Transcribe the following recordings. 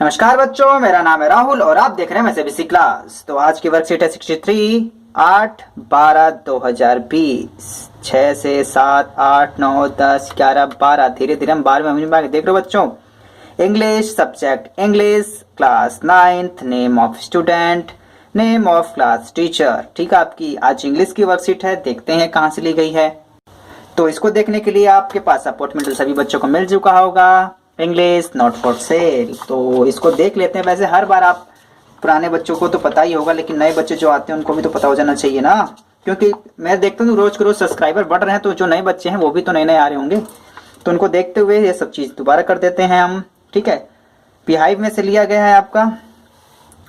नमस्कार बच्चों, मेरा नाम है राहुल और आप देख रहे हैं मैं सीबीएसई क्लास। तो आज की वर्कशीट है 63 8/12/2020 6 से 7 8 9 10 11 12। धीरे धीरे हम 12वें महीने में देख रहे हो बच्चों। English subject English, class 9th, name of student, name of class teacher. ठीक है, आपकी आज इंग्लिश की वर्कशीट है। देखते हैं कहाँ से ली गई है। तो इसको देखने के लिए आपके पास सपोर्ट मेटेरियल सभी बच्चों को मिल चुका होगा। इंग्लिश नॉट फॉर सेल, तो इसको देख लेते हैं। वैसे हर बार आप पुराने बच्चों को तो पता ही होगा, लेकिन नए बच्चे जो आते हैं उनको भी तो पता हो जाना चाहिए ना, क्योंकि मैं देखता हूँ रोज के रोज सब्सक्राइबर बढ़ रहे हैं, तो जो नए बच्चे हैं वो भी तो नए नए आ रहे होंगे, तो उनको देखते हुए ये सब चीज दोबारा कर देते हैं हम। ठीक है, बिहाइव में से लिया गया है आपका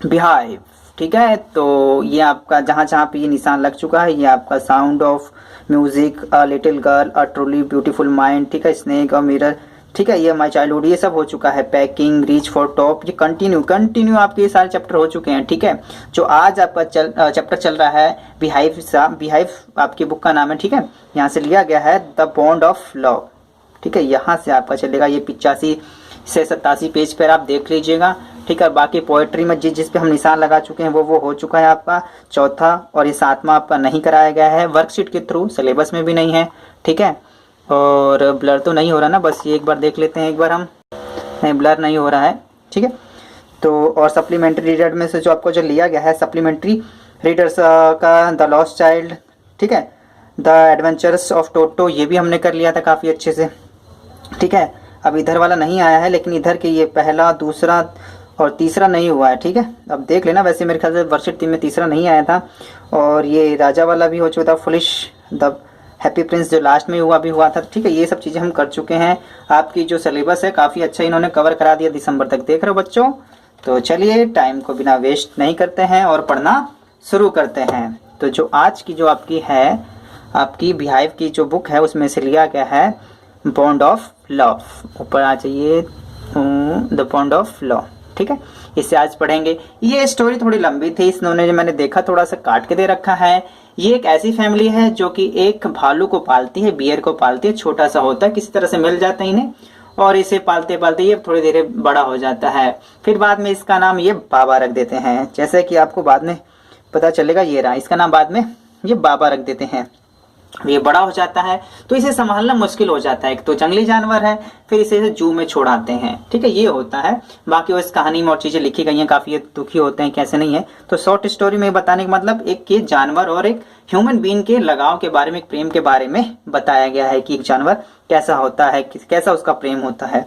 बिहाइव। ठीक है, तो ये आपका जहां जहां पे ये निशान लग चुका है, ये आपका sound of music, a little girl, a truly beautiful mind, ठीक है, स्नेक, अ मिरर, ठीक है, ये माई चाइल्डहुड, ये सब हो चुका है। पैकिंग, रीच फॉर टॉप, ये कंटिन्यू आपके ये सारे चैप्टर हो चुके हैं। ठीक है, जो आज आपका चैप्टर चल रहा है बिहाइव, आपकी बुक का नाम है। ठीक है, यहाँ से लिया गया है द बॉन्ड ऑफ लव। ठीक है, यहाँ से आपका चलेगा ये 85 से 87 पेज पर आप देख लीजिएगा। ठीक है, बाकी पोएट्री में जिस पे हम निशान लगा चुके हैं वो हो चुका है आपका चौथा, और ये 7वां आपका नहीं कराया गया है वर्कशीट के थ्रू, सिलेबस में भी नहीं है। ठीक है, और ब्लर तो नहीं हो रहा ना, बस ये एक बार देख लेते हैं एक बार हम। नहीं, ब्लर नहीं हो रहा है। ठीक है, तो और सप्लीमेंट्री रीडर में से जो आपको जो लिया गया है सप्लीमेंट्री रीडर्स का द लॉस्ट चाइल्ड, ठीक है, द एडवेंचर्स ऑफ टोटो, ये भी हमने कर लिया था काफ़ी अच्छे से। ठीक है, अब इधर वाला नहीं आया है, लेकिन इधर के ये पहला, दूसरा और तीसरा नहीं हुआ है। ठीक है, अब देख लेना। वैसे मेरे ख्याल से वर्कशीट 3 में तीसरा नहीं आया था, और ये राजा वाला भी हो चुका था, फुलिश, द हैप्पी प्रिंस जो लास्ट में हुआ भी हुआ था। ठीक है, ये सब चीज़ें हम कर चुके हैं। आपकी जो सिलेबस है काफ़ी अच्छा इन्होंने कवर करा दिया, दिसंबर तक देख रहे हो बच्चों। तो चलिए टाइम को बिना वेस्ट नहीं करते हैं और पढ़ना शुरू करते हैं। तो जो आज की जो आपकी है, आपकी बिहाइव की जो बुक है उसमें से लिया गया है बॉन्ड ऑफ लव। ऊपर आ जाइए, द बॉन्ड ऑफ लव। ठीक है, इसे आज पढ़ेंगे। ये स्टोरी थोड़ी लंबी थी, इन्होंने मैंने देखा थोड़ा सा काट के दे रखा है। ये एक ऐसी फैमिली है जो कि एक भालू को पालती है, बियर को पालती है, छोटा सा होता है, किसी तरह से मिल जाता है इन्हें, और इसे पालते पालते ये थोड़ी देर बड़ा हो जाता है। फिर बाद में इसका नाम ये बाबा रख देते हैं, जैसे कि आपको बाद में पता चलेगा। ये रहा इसका नाम, बाद में ये बाबा रख देते हैं। ये बड़ा हो जाता है तो इसे संभालना मुश्किल हो जाता है। एक तो जंगली जानवर है, फिर इसे जू में छोड़ाते हैं। ठीक है, ये होता है। बाकी उस कहानी में और चीजें लिखी गई हैं, काफी दुखी होते हैं, कैसे नहीं है। तो शॉर्ट स्टोरी में बताने का मतलब एक ये जानवर और एक ह्यूमन बीइंग के लगाव के बारे में, एक प्रेम के बारे में बताया गया है कि एक जानवर कैसा होता है, कैसा उसका प्रेम होता है।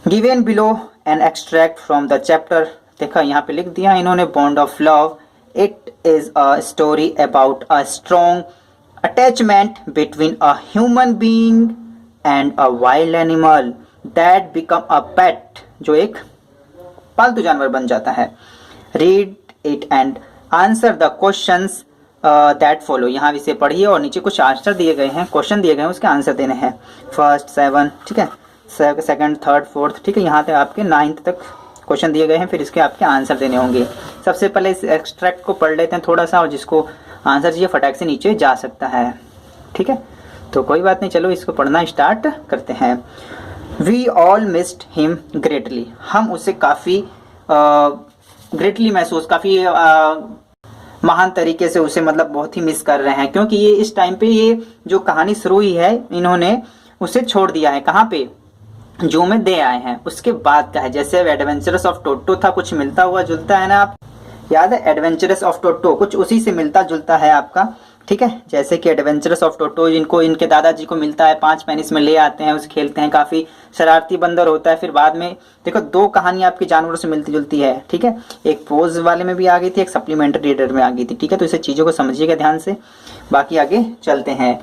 Given below an extract from the chapter, देखा यहाँ पे लिख दिया इन्होंने, bond of love. It is a story about a strong attachment between a human being and a wild animal that become a pet, जो एक पालतू जानवर बन जाता है। read it and answer the questions that follow, यहाँ इसे पढ़िए और नीचे कुछ आंसर दिए गए हैं, क्वेश्चन दिए गए हैं, उसके आंसर देने हैं। फर्स्ट 7, ठीक है, सेकंड, थर्ड, फोर्थ, ठीक है, यहाँ तक आपके 9th तक क्वेश्चन दिए गए हैं, फिर इसके आपके आंसर देने होंगे। सबसे पहले इस एक्सट्रैक्ट को पढ़ लेते हैं थोड़ा सा, और जिसको आंसर चाहिए फटाक से नीचे जा सकता है। ठीक है, तो कोई बात नहीं, चलो इसको पढ़ना स्टार्ट करते हैं। We all missed him greatly, हम उसे काफ़ी ग्रेटली महसूस, काफ़ी महान तरीके से उसे मतलब बहुत ही मिस कर रहे हैं, क्योंकि ये इस टाइम पे ये जो कहानी शुरू हुई है इन्होंने उसे छोड़ दिया है। कहाँ पे? जू में दे आए हैं, उसके बाद का है। जैसे एडवेंचरस ऑफ टोटो था, कुछ मिलता हुआ जुलता है ना, आप याद है एडवेंचरस ऑफ टोटो, कुछ उसी से मिलता जुलता है आपका। ठीक है, जैसे कि एडवेंचरस ऑफ टोटो इनको इनके दादाजी को मिलता है, 5 पेनिस में ले आते हैं, उसे खेलते हैं, काफी शरारती बंदर होता है। फिर बाद में देखो 2 कहानी आपकी जानवरों से मिलती जुलती है। ठीक है, एक पोज वाले में भी आ गई थी, एक सप्लीमेंट्री रीडर में आ गई थी। ठीक है, तो इसे चीजों को समझिएगा ध्यान से, बाकी आगे चलते हैं।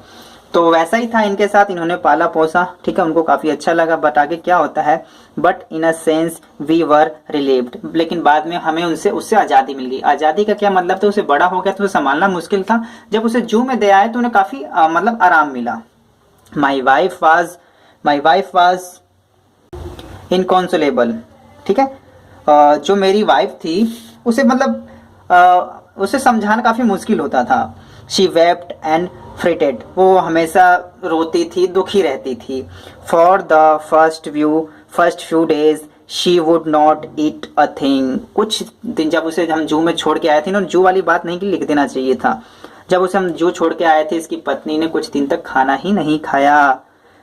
तो वैसा ही था इनके साथ, इन्होंने पाला पोसा। ठीक है, उनको काफी अच्छा लगा। बट आगे क्या होता है, but in a sense we were relieved, लेकिन बाद में हमें उससे आजादी मिल गई। आजादी का क्या मतलब था, उसे बड़ा हो गया तो उसे संभालना मुश्किल था। जब उसे जू में दे आए तो उन्हें काफी मतलब आराम मिला। माई वाइफ वॉज इनकॉन्सोलेबल, ठीक है, जो मेरी वाइफ थी उसे मतलब उसे समझाना काफी मुश्किल होता था। शी वेप्ट एंड फ्रिटेड, वो हमेशा रोती थी, दुखी रहती थी। For the first few days she would not eat a thing. कुछ दिन जब उसे हम जू में छोड़ के आए थे ना, जू वाली बात नहीं कि लिख देना चाहिए था, जब उसे हम जू छोड़ के आए थे इसकी पत्नी ने कुछ दिन तक खाना ही नहीं खाया।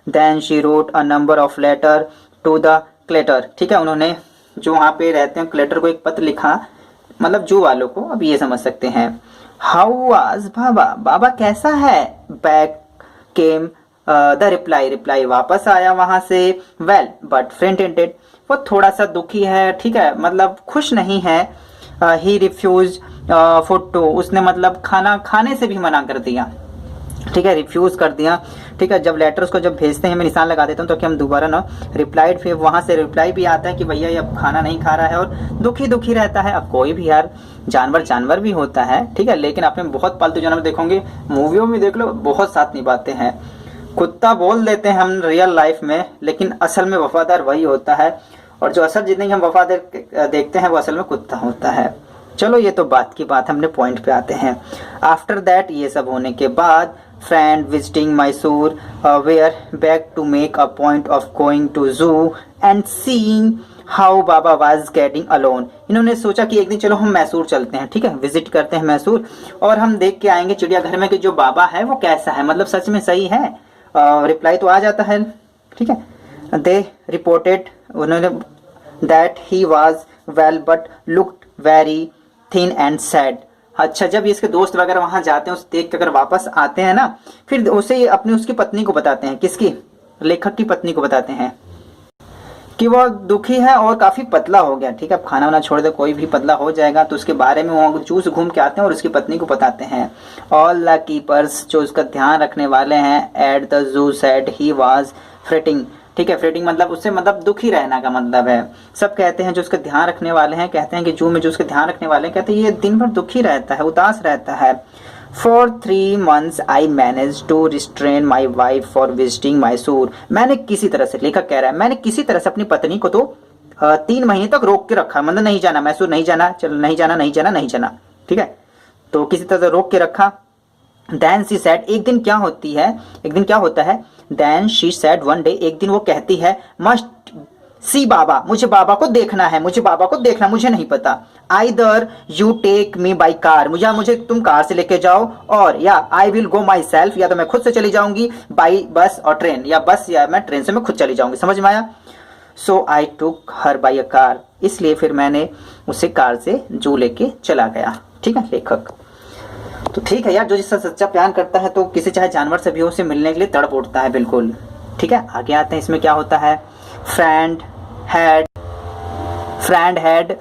Then she wrote a number of letter to the collector. ठीक है, उन्होंने जो वहाँ पे रहते हैं क्लेटर को एक पत्र लिखा, मतलब जू वालों को, अब ये समझ सकते हैं। हाउ वाज बाबा, बाबा कैसा है। बैक केम द रिप्लाई वापस आया वहां से। वेल बट फ्रेंटेड, वो थोड़ा सा दुखी है, ठीक है, मतलब खुश नहीं है। ही रिफ्यूज फूड टू, उसने मतलब खाना खाने से भी मना कर दिया, ठीक है, रिफ्यूज कर दिया। ठीक है, जब लेटर उसको जब भेजते हैं मैं निशान लगा देता हूँ तो कि हम दोबारा ना रिप्लाइड, फिर वहां से रिप्लाई भी आता है कि भैया ये अब खाना नहीं खा रहा है और दुखी दुखी रहता है। अब कोई भी यार जानवर भी होता है, ठीक है, लेकिन आपने बहुत पालतू जानवर देखोगे, मूवियों में देख लो बहुत साथ निभाते हैं। कुत्ता बोल देते हैं हम रियल लाइफ में, लेकिन असल में वफादार वही होता है, और जो असल जिंदगी हम वफादार देखते हैं वो असल में कुत्ता होता है। चलो ये तो बात की बात, हमने पॉइंट पे आते हैं। आफ्टर दैट, ये सब होने के बाद, friend visiting Mysore were back to make a point of going to zoo and seeing how Baba was getting alone. इन्होंने सोचा कि एक दिन चलो हम मैसूर चलते हैं, ठीक है, विजिट करते हैं मैसूर, और हम देख के आएंगे चिड़ियाघर में कि जो बाबा है वो कैसा है, मतलब सच में सही है। रिप्लाई तो आ जाता है, ठीक है। दे रिपोर्टेड, उन्होंने that he was well but looked very thin and sad. अच्छा, जब इसके दोस्त वगैरह वहां जाते हैं, उसे देख के अगर वापस आते हैं ना, फिर उसे अपनी उसकी पत्नी को बताते हैं, किसकी, लेखक की पत्नी को बताते हैं कि वो दुखी है और काफी पतला हो गया। ठीक है, अब खाना वाना छोड़ दे, कोई भी पतला हो जाएगा, तो उसके बारे में वो जूस घूम के आते हैं और उसकी पत्नी को बताते हैं। ऑल द कीपर्स, जो उसका ध्यान रखने वाले हैं, at the zoo said he was fretting. ठीक है, फ्रेटिंग मतलब उससे मतलब दुखी रहना का मतलब है। सब कहते हैं जो उसका ध्यान रखने वाले हैं, कहते हैं कि जू में जो उसके ध्यान रखने वाले हैं, कहते हैं ये दिन भर दुखी रहता है, उदास रहता है। For 3 months I managed to restrain my wife for visiting Mysore। मैंने किसी तरह से, लेखक कह रहा है, मैंने किसी तरह से अपनी पत्नी को तो 3 महीने तक रोक के रखा, मतलब नहीं जाना मैसूर, नहीं जाना, चल नहीं जाना, नहीं जाना, नहीं जाना, ठीक है, तो किसी तरह से रोक के रखा। Then she said, एक दिन क्या होता है, Then she said one day, एक दिन वो कहती है, must सी बाबा, मुझे बाबा को देखना है, मुझे नहीं पता। Either you take me by car, मुझे तुम कार से लेके जाओ, और या I will go my self, या तो मैं खुद से चली जाऊंगी, बाई बस और ट्रेन, या बस या मैं ट्रेन से मैं खुद चली जाऊंगी, समझ में आया। सो आई टुक हर बाई अ कार, इसलिए फिर मैंने उसे कार से जू लेके चला गया। ठीक है, लेखक तो ठीक है यार, जो जिससे सच्चा प्यार करता है तो किसी चाहे जानवर से भी उसे मिलने के लिए तड़प उठता है, बिल्कुल। ठीक है, आगे आते हैं, इसमें क्या होता है। Friend had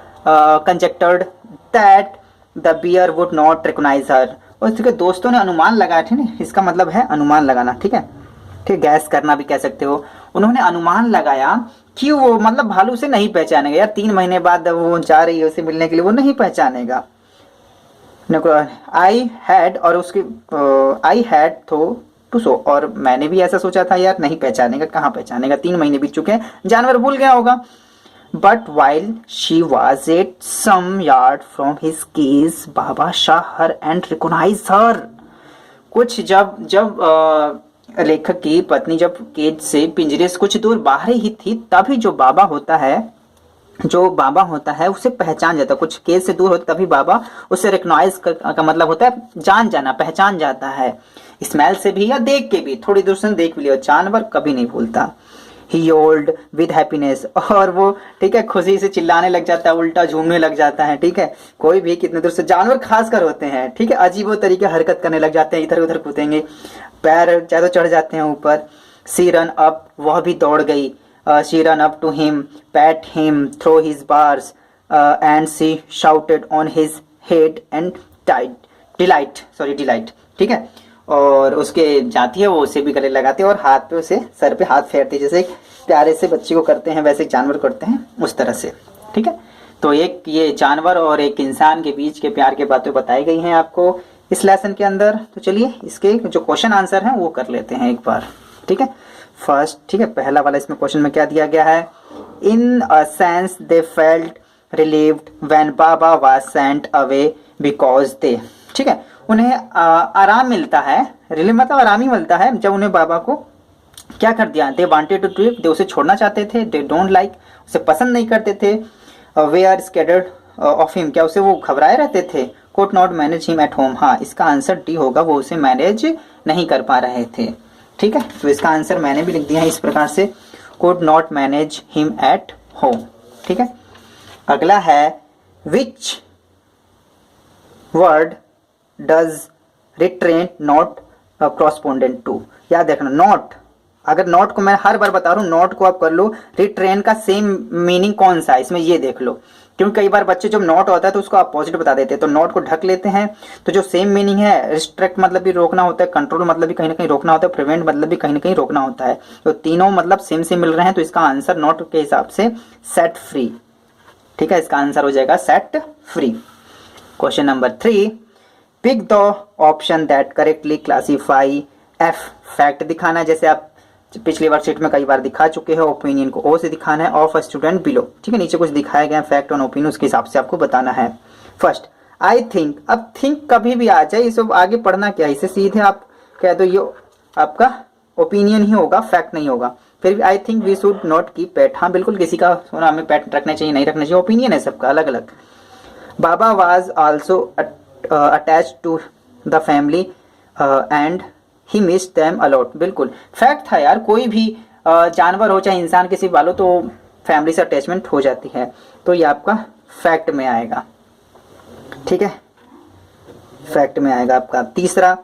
conjectured that the bear would not recognize her। और इसके दोस्तों ने अनुमान लगाया, ठीक है, इसका मतलब है अनुमान लगाना, ठीक है, गैस करना भी कह सकते हो। उन्होंने अनुमान लगाया कि वो मतलब भालू से नहीं पहचानेगा यार, 3 महीने बाद वो जा रही है उसे मिलने के लिए, वो नहीं पहचानेगा। आई हैड, और उसकी आई हैड टू सो, और मैंने भी ऐसा सोचा था यार, नहीं पहचानेगा, कहाँ पहचानेगा, 3 महीने बीत चुके हैं, जानवर भूल गया होगा। But while she was at some yard from his cage, Baba saw her and recognise her. कुछ जब लेखक की पत्नी जब केज से, पिंजरे से कुछ दूर बाहर ही थी, तभी जो बाबा होता है उसे पहचान जाता है। कुछ केज से दूर होता तभी बाबा उसे रिकॉग्नाइज का मतलब होता है जान जाना, पहचान जाता है, स्मेल से भी या देख के भी, थोड़ी दूर से देख भी लिया, जानवर कभी नहीं भूलता। ही योल्ड विद हैप्पीनेस, और वो ठीक है खुशी से चिल्लाने लग जाता है, उल्टा झूमने लग जाता है। ठीक है, कोई भी कितने दूर से, जानवर खासकर होते हैं, ठीक है, अजीबो तरीके हरकत करने लग जाते हैं, इधर उधर कूदेंगे, पैर चाहे तो चढ़ जाते हैं ऊपर। सी रन अप, वह भी दौड़ गई। She run up to him, pat him, through his bars, and she shouted on his head and delight. ठीक है, और उसके जाती है, वो उसे भी गले लगाते हैं और हाथ पे उसे, सर पे हाथ फेरते, जैसे एक प्यारे से बच्चे को करते हैं वैसे जानवर करते हैं, उस तरह से। ठीक है, तो एक ये जानवर और एक इंसान के बीच के प्यार की बातें बताई गई हैं आपको इस लेसन के अंदर। तो चलिए इसके जो क्वेश्चन आंसर हैं वो कर लेते हैं एक बार। ठीक है, फर्स्ट, ठीक है, पहला वाला इसमें क्वेश्चन में क्या दिया गया है। In a sense they felt relieved when Baba was sent away because they. ठीक है, उन्हें आराम मिलता है, रिलीव मतलब आराम ही मिलता है जब उन्हें बाबा को क्या कर दिया, दे वांटेड टू ट्रिप, दे उसे छोड़ना चाहते थे, दे डोंट लाइक, उसे पसंद नहीं करते थे, वे आर स्कैटर्ड ऑफ हिम, क्या उसे वो घबराए रहते थे, code not manage him at home, हाँ इसका आंसर डी होगा, वो उसे मैनेज नहीं कर पा रहे थे। ठीक है, तो इसका आंसर मैंने भी लिख दिया है इस प्रकार से, could not manage him at home. ठीक है, अगला है which word does restrain not correspondent to, याद रखना नॉट, अगर नॉट को मैं हर बार बता रहा हूँ, नॉट को आप कर लो, रिट्रेन का सेम मीनिंग कौन सा है इसमें ये देख लो, क्योंकि कई बार बच्चे जब नॉट होता है तो उसको अपोजिट बता देते हैं, तो नॉट को ढक लेते हैं, तो जो सेम मीनिंग है, रिस्ट्रिक्ट मतलब भी रोकना होता है, कंट्रोल मतलब भी कहीं ना कहीं रोकना होता है, प्रिवेंट मतलब भी कहीं ना कहीं रोकना होता है, तो तीनों मतलब सेम सेम मिल रहे हैं, तो इसका आंसर नॉट के हिसाब से सेट फ्री। ठीक है, इसका आंसर हो जाएगा set free. Question number 3, pick the option that correctly classify F, fact दिखाना है, जैसे आप पिछली वर्कशीट में कई बार दिखा चुके हैं, ओपिनियन को ओ से दिखाना है, ऑफ अ स्टूडेंट बिलो। ठीक है, नीचे कुछ दिखाया गया फैक्ट ऑन ओपिनियन, उसके हिसाब से आपको बताना है। फर्स्ट आई थिंक, अब थिंक कभी भी आ जाए, इसे आगे पढ़ना क्या है, इसे सीधे आप कह दो ये आपका ओपिनियन ही होगा, फैक्ट नहीं होगा। फिर भी I think we should not keep pet, हाँ बिल्कुल किसी का सोना हमें पेट रखना चाहिए नहीं रखना चाहिए, ओपिनियन है सबका अलग अलग। Baba was also attached to the family and he missed them a lot, बिल्कुल फैक्ट था यार, कोई भी जानवर हो चाहे इंसान किसी वालों तो फैमिली से अटैचमेंट हो जाती है, तो ये आपका फैक्ट में आएगा। ठीक है, फैक्ट में आएगा आपका। तीसरा,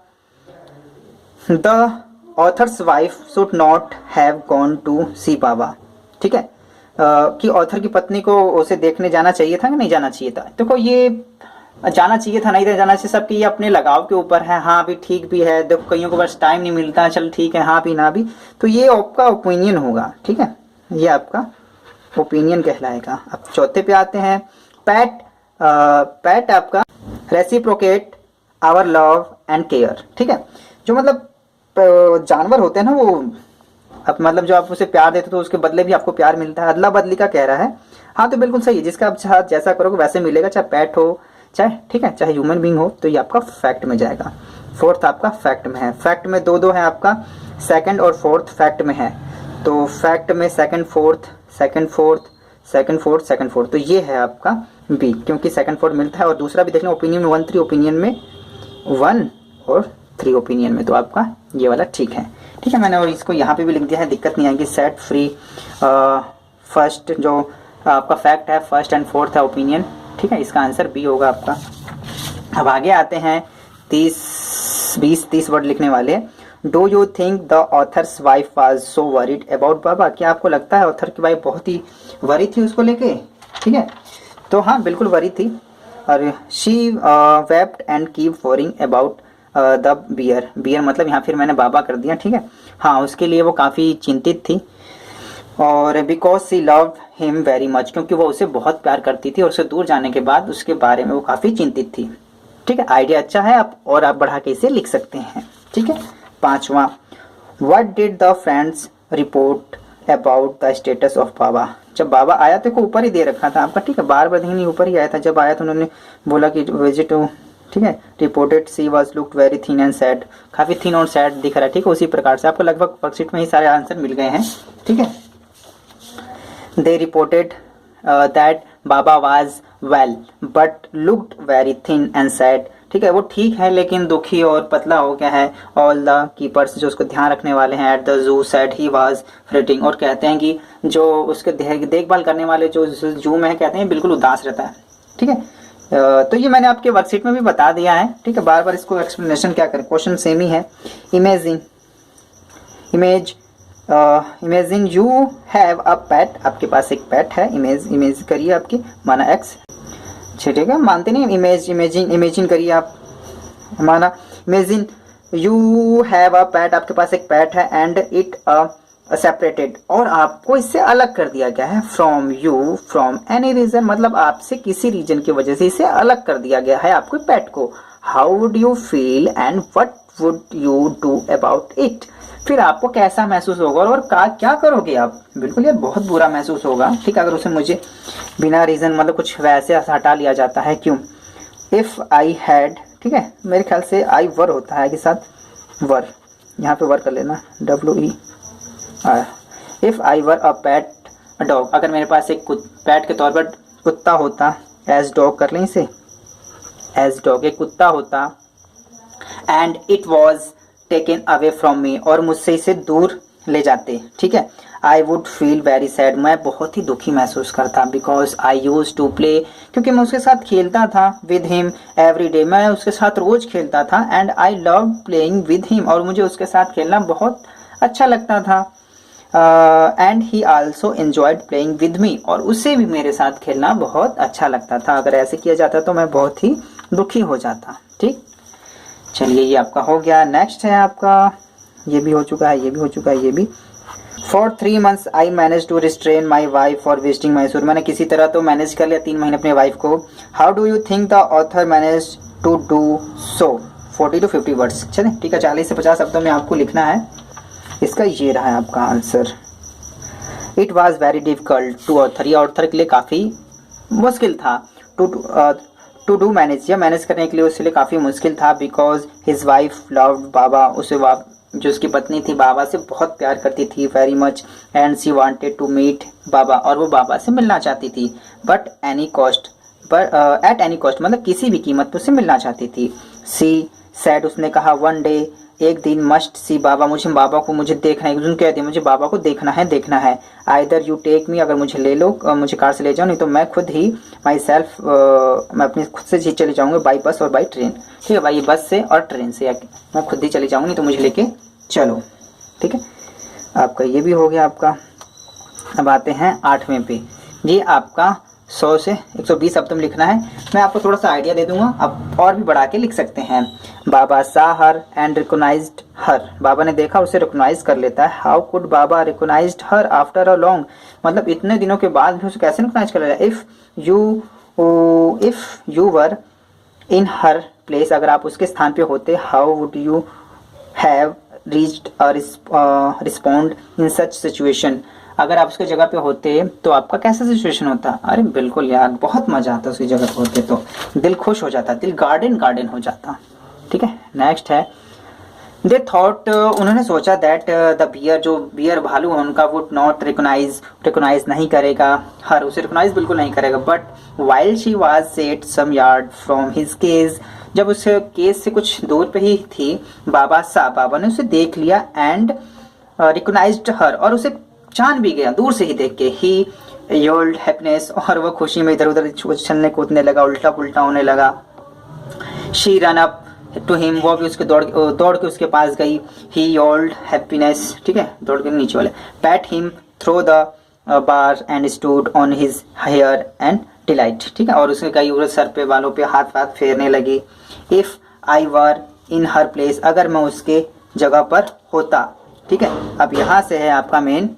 the author's wife should not have gone to see Baba. ठीक है, कि ऑथर की पत्नी को उसे देखने जाना चाहिए था कि नहीं जाना चाहिए था, देखो ये जाना चाहिए था नहीं जाना चाहिए, सबकी ये अपने लगाव के ऊपर है, हाँ भी ठीक भी है, देखो कईयों को बस टाइम नहीं मिलता, चल ठीक है हाँ भी ना भी, तो ये आपका ओपिनियन होगा। ठीक है, ये आपका ओपिनियन कहलाएगा। अब चौथे पे आते हैं, पैट, पैट आपका reciprocate our love and care. ठीक है, जो मतलब जानवर होते हैं ना वो, अब मतलब जो आप उसे प्यार देते हो तो उसके बदले भी आपको प्यार मिलता है, अदला बदली का कह रहा है। हाँ तो बिल्कुल सही है, जिसका आप जैसा करोगे वैसे मिलेगा, चाहे पेट हो चाहे, ठीक है, चाहे ह्यूमन बीइंग हो, तो ये आपका फैक्ट में जाएगा। फोर्थ आपका फैक्ट में है, फैक्ट में दो है आपका, सेकंड और फोर्थ फैक्ट में है, तो फैक्ट में second fourth second fourth second fourth second fourth, तो ये है आपका बी, क्योंकि सेकंड फोर्थ मिलता है। और दूसरा भी देख लो, ओपिनियन में 1 3, ओपिनियन में 1 और 3 ओपिनियन में, तो आपका ये वाला ठीक है। ठीक है, मैंने और इसको यहाँ पे भी लिख दिया है, दिक्कत नहीं आएगी। सेट फ्री, फर्स्ट जो आपका फैक्ट है, फर्स्ट एंड फोर्थ है ओपिनियन। ठीक है, इसका आंसर बी होगा आपका। अब आगे आते हैं 20-30 वर्ड लिखने वाले। Do you think the author's wife was so worried about Baba, क्या आपको लगता है ऑथर की वाइफ बहुत ही वरी थी उसको लेके? ठीक है, तो हाँ बिल्कुल वरी थी। और she wept and keep worrying about the bear, bear मतलब यहाँ फिर मैंने बाबा कर दिया। ठीक है, हाँ उसके लिए वो काफ़ी चिंतित थी। और because she love him very much, क्योंकि वो उसे बहुत प्यार करती थी और उससे दूर जाने के बाद उसके बारे में वो काफ़ी चिंतित थी। ठीक है, आइडिया अच्छा है आप, और आप बढ़ा के इसे लिख सकते हैं। ठीक है, 5वां, what did the friends report about the status of Baba, जब बाबा आया तो ऊपर ही दे रखा था आपका। ठीक है, बार बार नहीं ऊपर ही आया था, जब आया तो उन्होंने बोला कि विजिट, ठीक है, reported she was looked very thin and sad, काफ़ी थिन और सैड दिख रहा है। ठीक है, उसी प्रकार से आपको लगभग वर्कशीट में ही सारे आंसर मिल गए हैं। ठीक है, they reported that Baba was well but looked very thin and sad। ठीक है, वो ठीक है लेकिन दुखी और पतला हो गया है। All the keepers, जो उसको ध्यान रखने वाले हैं, at the zoo said he was fretting, और कहते हैं कि जो उसके देखभाल करने वाले जो जू में है, कहते हैं बिल्कुल उदास रहता है। ठीक है, तो ये मैंने आपके वर्कशीट में भी बता दिया है। ठीक है, बार बार इसको एक्सप्लेनेशन क्या करें, क्वेश्चन सेम ही है। इमेजिन यू हैव अ पेट, आपके पास एक पेट है। इमेज करिए आपकी, माना एक्स। ठीक है, मानते नहीं, इमेजिन करिए आप, माना इमेजिन यू हैव अ पेट, आपके पास एक पेट है, एंड इट सेपरेटेड, और आपको इससे अलग कर दिया गया है। From you from any reason, मतलब आपसे किसी रीजन की वजह से इसे अलग कर दिया गया है आपके पेट को। How would you feel and what would you do about it, फिर आपको कैसा महसूस होगा और क्या करोगे आप? बिल्कुल यार बहुत बुरा महसूस होगा। ठीक है, अगर उसे मुझे बिना रीजन मतलब कुछ वैसे हटा लिया जाता है। क्यों? इफ आई हैड, ठीक है, मेरे ख्याल से आई वर होता है के साथ, वर, यहाँ पे वर कर लेना, WE, if I were a pet dog, अगर मेरे पास एक पेट के तौर पर कुत्ता होता, एज डॉग कर लें इसे, एज डॉग एक कुत्ता होता, and it was taken away from me, और मुझसे इसे दूर ले जाते, ठीक है, I would feel very sad, मैं बहुत ही दुखी महसूस करता, because I use to play, क्योंकि मैं उसके साथ खेलता था, विद हिम एवरी डे, मैं उसके साथ रोज खेलता था, and I love playing with him, और मुझे उसके साथ खेलना बहुत अच्छा लगता था, and he also enjoyed playing with me, और उसे भी मेरे साथ खेलना बहुत अच्छा लगता था। अगर ऐसे किया जाता तो मैं बहुत ही दुखी हो जाता। ठीक, चलिए ये आपका हो गया। नेक्स्ट है आपका, ये भी हो चुका है, ये भी हो चुका है, ये भी। For 3 months I manage to restrain my wife for visiting Mysore, मैंने किसी तरह तो मैनेज कर लिया 3 महीने अपने वाइफ को। How do you think the author manage to do so, 40 to 50 words. चले ठीक है, 40 से 50 शब्दों में आपको लिखना है। इसका ये रहा है आपका answer. It was very difficult to author, ये ऑथर के लिए काफ़ी मुश्किल था। टू डू मैनेज, या मैनेज करने के लिए उसके लिए काफ़ी मुश्किल था। Because his wife loved Baba, उसे जो उसकी पत्नी थी बाबा से बहुत प्यार करती थी, very much, and she wanted to meet Baba, और वो बाबा से मिलना चाहती थी। But any cost, at any cost, मतलब किसी भी कीमत पर उसे मिलना चाहती थी। सी सैड, उसने कहा, वन डे, एक दिन, मस्ट सी बाबा, मुझे बाबा को मुझे देखना है। एक दिन कहती है मुझे बाबा को देखना है, देखना है। आइदर यू टेक मी, अगर मुझे ले लो, मुझे कार से ले जाओ, नहीं तो मैं खुद ही माई सेल्फ, मैं अपनी खुद से चली जाऊँगी, बाई बस और बाई ट्रेन। ठीक है, बाई बस से और ट्रेन से, मैं खुद ही चली जाऊँगी, नहीं तो मुझे लेके चलो। ठीक है, आपका ये भी हो गया आपका। अब आते हैं 8वें पे। ये आपका 100 से 120 शब्द में लिखना है। मैं आपको थोड़ा सा आइडिया दे दूंगा, आप और भी बढ़ा के लिख सकते हैं। बाबा सा हर एंड रिकोनाइज्ड हर, बाबा ने देखा, उसे रिकोनाइज कर लेता है। How could Baba recognised her after a long, मतलब इतने दिनों के बाद भी उसे कैसे रिकोनाइज कर लेता है। If you were in her place, अगर आप उसके स्थान पे होते, how would you have reached respond in such situation, अगर आप उसकी जगह पे होते तो आपका कैसा सिचुएशन होता। अरे बिल्कुल यार, बहुत मजा आता उसकी जगह पे होते तो, दिल खुश हो जाता, दिल गार्डन गार्डन हो जाता। ठीक है, नेक्स्ट है। दे थॉट, उन्होंने सोचा, दैट द बियर, जो बियर भालू है उनका, वुड नॉट रिकोनाइज नहीं करेगा हर, उसे रिकोनाइज बिल्कुल नहीं करेगा। But while she was set some yard from his cage, जब उस केस से कुछ दूर पे ही थी, बाबा ने उसे देख लिया, एंड रिकोनाइज्ड हर, और उसे जान भी गया दूर से ही देख के। ही योल्ड हैप्पीनेस, और वो खुशी में इधर उधर उछलने कूदने लगा, उल्टा पुल्टा होने लगा। She run up to him, वो भी उसके दौड़ के उसके पास गई। ही योल्ड हैप्पीनेस, ठीक है, दौड़ के नीचे वाले। Pat him through the bar and stood on his hair and delight, ठीक है, और उसने कई उधर सर पे बालों पे हाथ फेरने लगी। If I were in her place, अगर मैं उसके जगह पर होता। ठीक है, अब यहाँ से है आपका मेन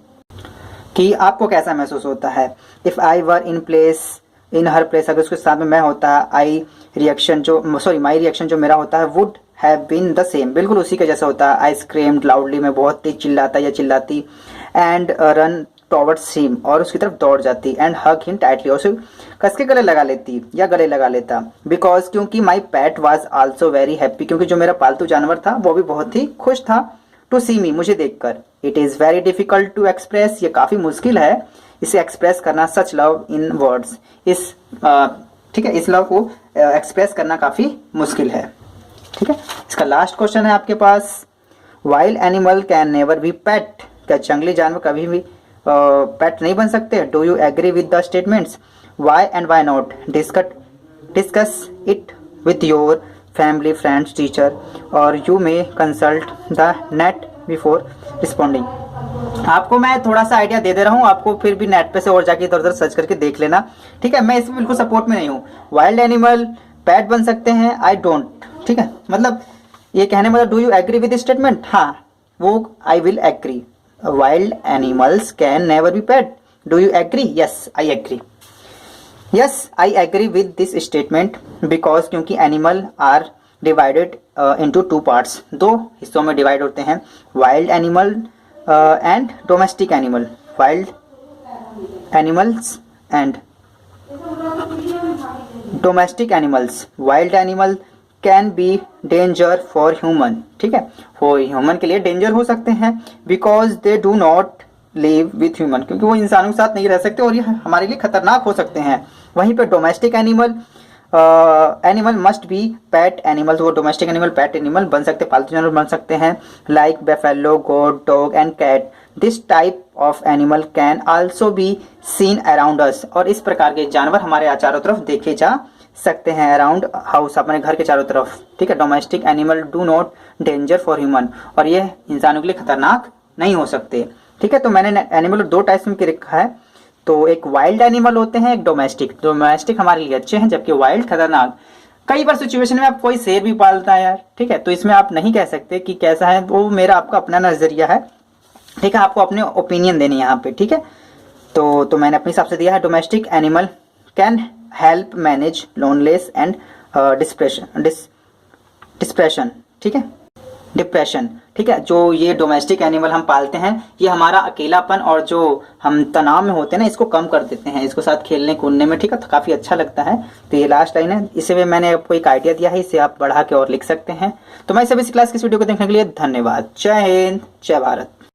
कि आपको कैसा महसूस होता है। If I were in her place, अगर उसके साथ में मैं होता, माई रिएक्शन जो मेरा होता है, would have been the same, बिल्कुल उसी का जैसा होता है। आई स्क्रीम्ड लाउडली, मैं बहुत तेज चिल्लाता या चिल्लाती। एंड रन टॉवर्ड्स हिम, और उसकी तरफ दौड़ जाती। एंड हग हिम टाइटली, और उसे कस के गले लगा लेती या गले लगा लेता। बिकॉज, क्योंकि my pet was also very happy, क्योंकि जो मेरा पालतू जानवर था वो भी बहुत ही खुश था। टू सी मी, मुझे देखकर। It is very difficult to express, ये काफी मुश्किल है इसे एक्सप्रेस करना, सच लव इन वर्ड्स, ठीक है, इस लव को एक्सप्रेस करना काफी मुश्किल है। ठीक है, इसका लास्ट क्वेश्चन है आपके पास। Wild animal can never be pet, क्या जंगली जानवर कभी भी पेट नहीं बन सकते। Do you agree with the statements, why and why not, discuss it with your family, friends, teacher, और you may consult the net before responding. आपको मैं थोड़ा सा आइडिया दे रहा हूँ, आपको फिर भी नेट पे से और जाके इधर उधर सर्च करके देख लेना। ठीक है, मैं इसमें बिल्कुल सपोर्ट में नहीं हूँ। वाइल्ड एनिमल पेट बन सकते हैं, आई डोंट। ठीक है, मतलब ये कहने मतलब do you agree with statement, हाँ वो I will agree. Wild animals can never be pet, do you agree, yes I agree. Yes I agree with this statement, because, क्योंकि animal are divided into 2 parts, 2 हिस्सों में divide होते हैं। Wild animal and domestic animal, wild animals and domestic animals. Wild animal can be danger for human, ठीक है, वो human के लिए डेंजर हो सकते हैं, because they do not live with human, क्योंकि वो इंसानों के साथ नहीं रह सकते और ये हमारे लिए खतरनाक हो सकते हैं। वहीं पे domestic animal must be pet animal, तो वो डोमेस्टिक एनिमल पेट एनिमल बन सकते हैं, पालतू जानवर बन सकते हैं, like buffalo, goat, dog and cat. This type of animal can also be seen around us, और इस प्रकार के जानवर हमारे चारों तरफ देखे जा सकते हैं, अराउंड हाउस, अपने घर के चारों तरफ, ठीक है। Domestic animal do not danger for human, और ये इंसानों के लिए खतरनाक नहीं हो सकते, ठीक है। तो मैंने एनिमल दो टाइप्स में रखा है, तो एक वाइल्ड एनिमल होते हैं, एक डोमेस्टिक। डोमेस्टिक हमारे लिए अच्छे हैं, जबकि वाइल्ड खतरनाक। कई बार सिचुएशन में आप कोई शेर भी पालता है यार, ठीक है, तो इसमें आप नहीं कह सकते कि कैसा है, वो मेरा आपका अपना नजरिया है, ठीक है, आपको अपने ओपिनियन देने यहाँ पे, ठीक है। तो मैंने अपने हिसाब से दिया है, domestic animal can help manage loneliness and depression, ठीक है, डिप्रेशन, ठीक है। जो ये डोमेस्टिक एनिमल हम पालते हैं, ये हमारा अकेलापन और जो हम तनाव में होते हैं ना, इसको कम कर देते हैं, इसको साथ खेलने कूदने में, ठीक है, तो काफी अच्छा लगता है। तो ये लास्ट लाइन है, इसे मैंने आपको एक आइडिया दिया है, इसे आप बढ़ा के और लिख सकते हैं। तो मैं इस क्लास की वीडियो को देखने के लिए धन्यवाद। जय हिंद, जय भारत।